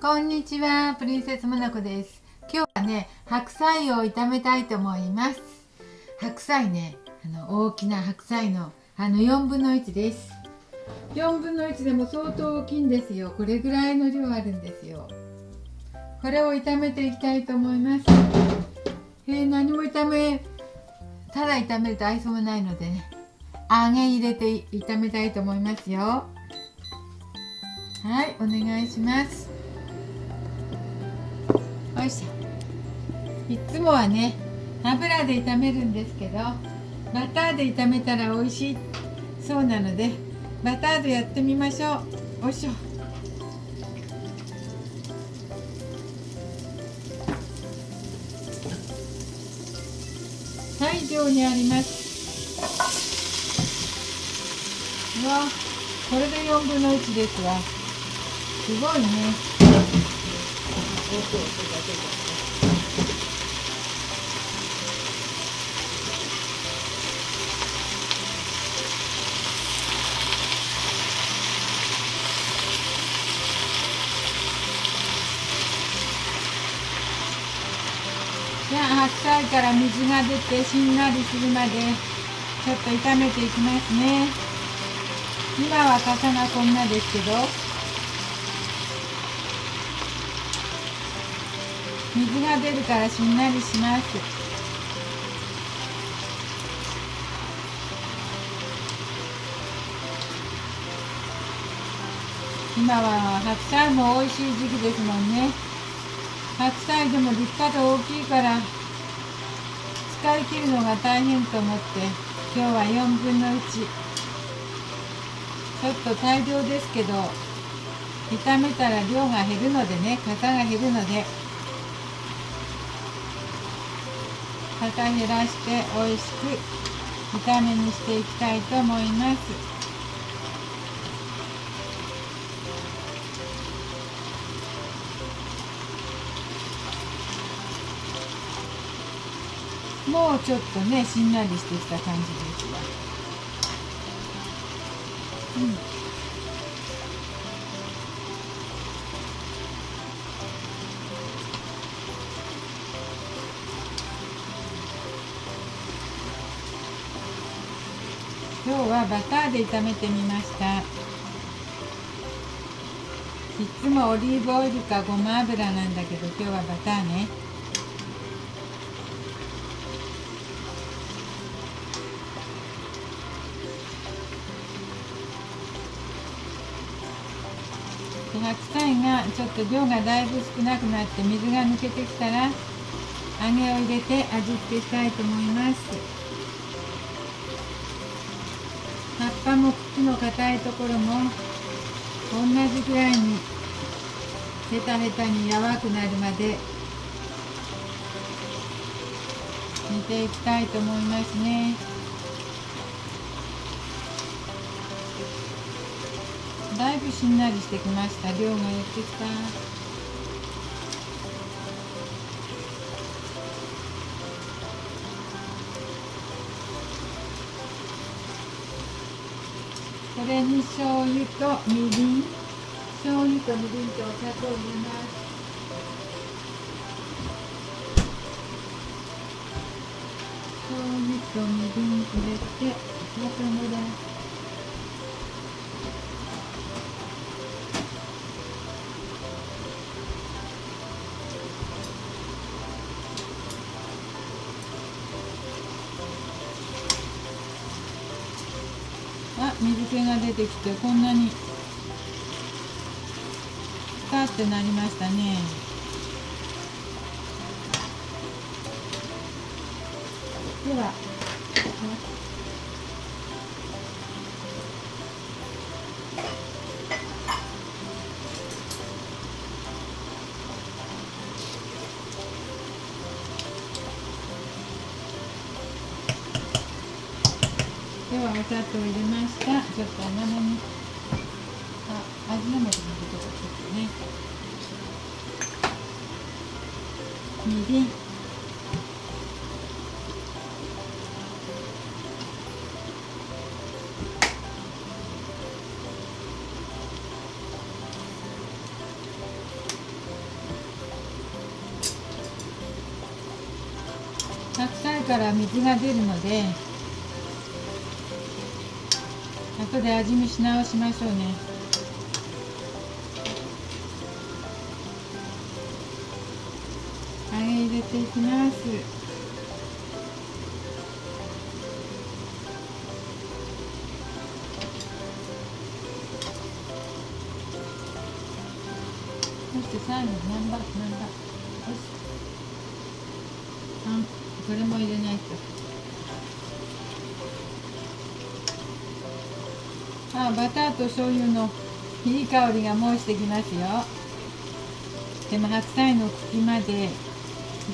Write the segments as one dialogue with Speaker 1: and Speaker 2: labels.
Speaker 1: こんにちは、プリンセスモナコです。今日はね、白菜を炒めたいと思います。白菜ね、大きな白菜の4分の1です。4分の1でも相当大きいんですよ。これぐらいの量あるんですよ。これを炒めていきたいと思います。何もただ炒めると愛想もないのでね、揚げ入れて炒めたいと思いますよ。はい、お願いします。よいしょ。いつもはね、油で炒めるんですけど、バターで炒めたら美味しいそうなので、バターでやってみましょう。よいしょ。大量にあります。うわ、これで4分の1ですわ。すごいね。じゃあ白菜から水が出てしんなりするまでちょっと炒めていきますね。今は傘がこんなですけど、水が出るからしんなりします。今は白菜も美味しい時期ですもんね。白菜でも立派で大きいから使い切るのが大変と思って、今日は4分の1、ちょっと大量ですけど炒めたら量が減るのでね、型が減るので型減らして美味しく炒めにしていきたいと思います。もうちょっとね、しんなりしてきた感じですわ。今日はバターで炒めてみました。いつもオリーブオイルかごま油なんだけど、今日はバターね。白菜がちょっと量がだいぶ少なくなって水が抜けてきたら揚げを入れて味付けしたいと思います。葉っぱも茎の硬いところも同じくらいにヘタヘタに柔らくなるまで煮ていきたいと思いますね。だいぶしんなりしてきました。量が減ってきた。これに醤油とみりん、醤油とみりんとお砂糖を入れます。醤油とみりん入れて炒めます。水気が出てきてこんなにスカってなりましたね。ではお砂糖入れました。ちょっと甘めに味の素のところちょっとね、みりん、から水が出るので、後で味見し直しましょうね。揚げ入れていきます。そして最後南蛮よし、これも入れないと。バターと醤油のいい香りがもうしてきますよ。でも白菜の茎まで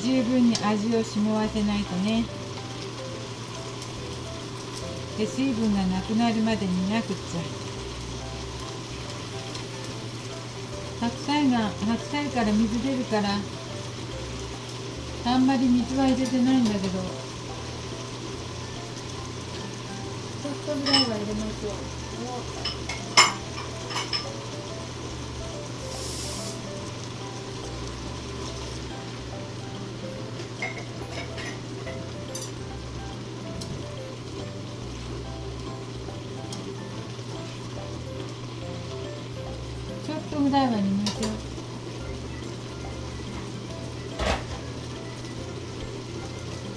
Speaker 1: 十分に味を染みわせないとね。で、水分がなくなるまで煮なくっちゃ。白菜から水出るから、あんまり水は入れてないんだけど、ちょっとぐらいは入れましょう。ちょっとぐらいは煮ましょう。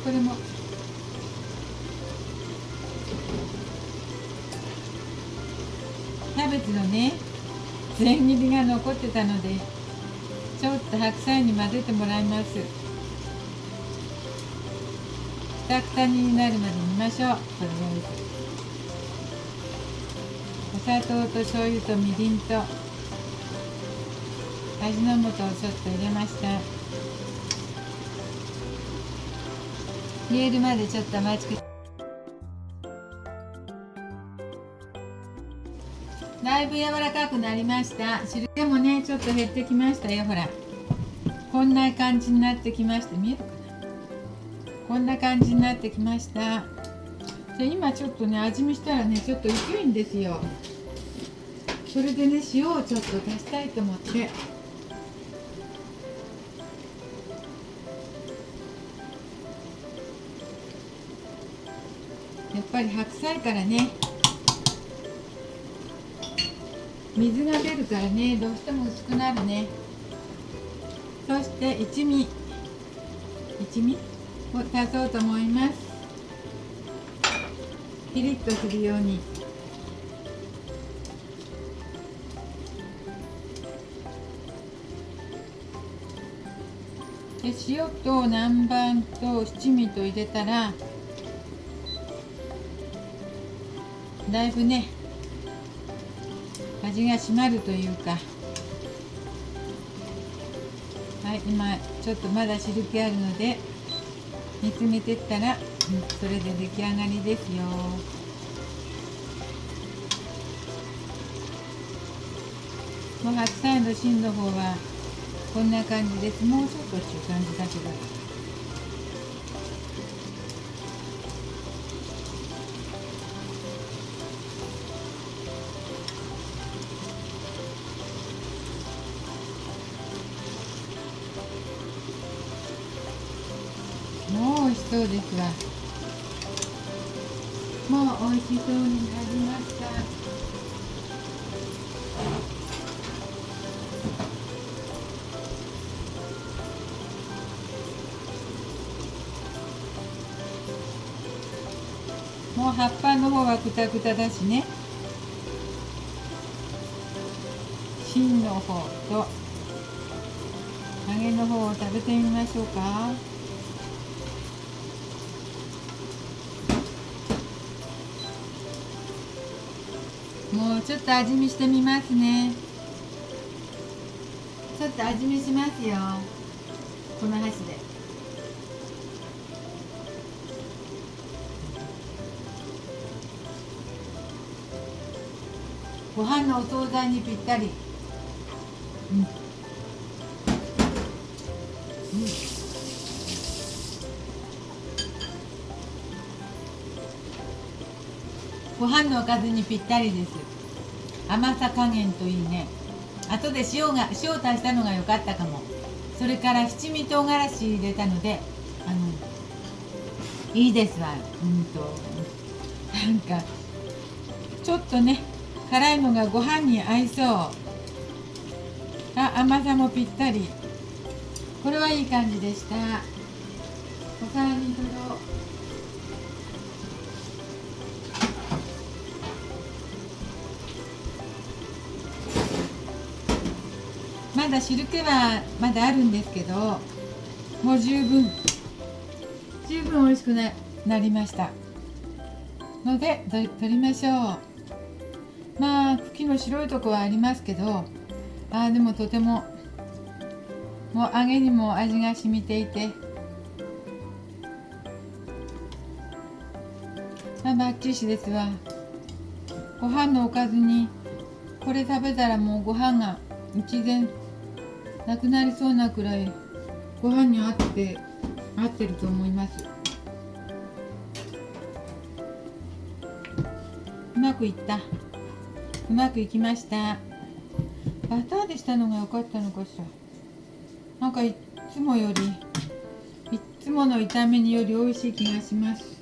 Speaker 1: これもキャベツのね、千切りが残ってたので、ちょっと白菜に混ぜてもらいます。くたくたになるまで煮ましょう。とりあえずお砂糖と醤油とみりんと味の素をちょっと入れました。煮えるまでちょっと待ちください。だいぶ柔らかくなりました。汁気もね、ちょっと減ってきましたよ。ほら、こんな感じになってきました。見えるかな。こんな感じになってきました。で、今ちょっとね、味見したらね、ちょっと薄いんですよ。それでね、塩をちょっと足したいと思って。やっぱり白菜からね、水が出るからね、どうしても薄くなるね。そして一味を足そうと思います。ピリッとするように。で、塩と南蛮と七味と入れたら、だいぶね、味が締まるというか。はい、今ちょっとまだ汁気あるので煮詰めてったら、それで出来上がりですよ。もう白菜の芯の方はこんな感じです。もうちょっとっていう感じだけど、もう美味しそうですわ。もう美味しそうになりました。もう葉っぱの方はくたくただしね、芯の方と揚げの方を食べてみましょうか。もうちょっと味見してみますね。ちょっと味見しますよ、この箸で。ご飯のお惣菜にぴったり。ご飯のおかずにぴったりです。甘さ加減といいね。後で塩足したのが良かったかも。それから七味唐辛子入れたので、いいですわ。なんかちょっとね辛いのがご飯に合いそう。甘さもぴったり。これはいい感じでした。お皿に取ろう。まだ汁気はまだあるんですけど、もう十分美味しくなりましたので取りましょう。まあ茎の白いとこはありますけど、でもとてももう揚げにも味が染みていて、バッチシですわ。ご飯のおかずにこれ食べたらもうご飯が一然なくなりそうなくらいご飯に合ってると思います。うまくいきました。バターでしたのが良かったのかしら。なんかいつもの炒め煮より美味しい気がします。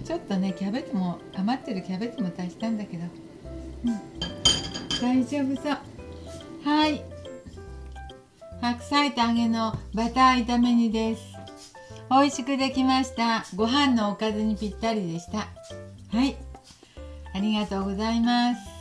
Speaker 1: ちょっとね余ってるキャベツも足したんだけど、大丈夫そう。はい、白菜と揚げのバター炒め煮です。美味しくできました。ご飯のおかずにぴったりでした。はい、ありがとうございます。